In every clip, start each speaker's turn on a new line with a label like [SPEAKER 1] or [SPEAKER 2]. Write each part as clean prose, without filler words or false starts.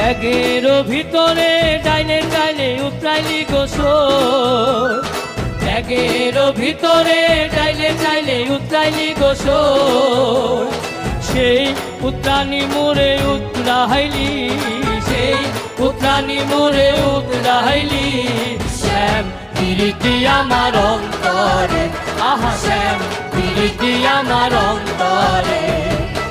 [SPEAKER 1] ব্যাগের ভিতরে ডাইলে ডাইলে উতরাইলি গোসল, ব্যাগের ভিতরে ডাইলে ডাইলে উতরাইলি গোসল। সেই উতরানি মোরে উতরাইলি, সেই উতরানি মোরে উতরাইলি। শ্যাম প্রীতি আমার অন্তরে, আহা শ্যাম প্রীতি আমার অন্তরে।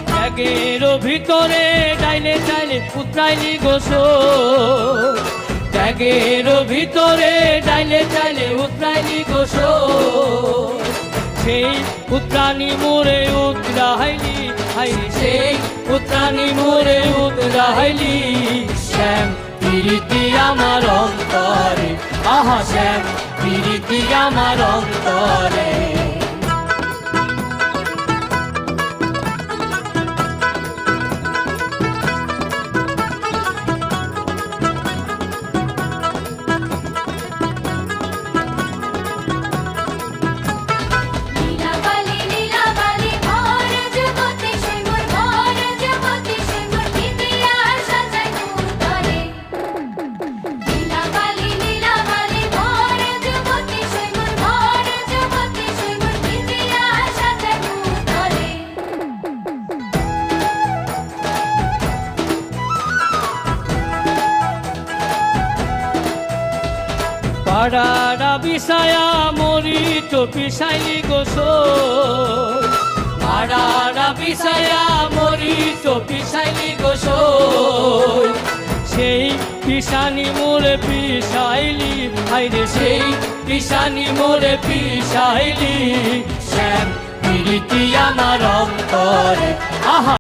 [SPEAKER 1] ব্যাগের ভিতরে ডাইলে ডাইলে উতরাইলি গোসল, ব্যাগের ভিতরে ডাইলে ডাইলে উতরাইলি গোসল। সেই উতরানি মোরে উতরাইলি, হাই সেই উতরানি মোরে উতরাইলি। শ্যাম প্রীতি আমার অন্তরে, আহা শ্যাম প্রীতি আমার অন্তরে। পাড়ারা বিছায়া মরি তো পিছাইলি গোসল, পাড়ারা বিছায়া মরি তো পিছাইলি গোসল। সেই পিছানি মোরে পিছাইলি, হাইরে সেই পিছানি মোরে পিছাইলি। শ্যাম প্রীতি আমার অন্তরে, আহা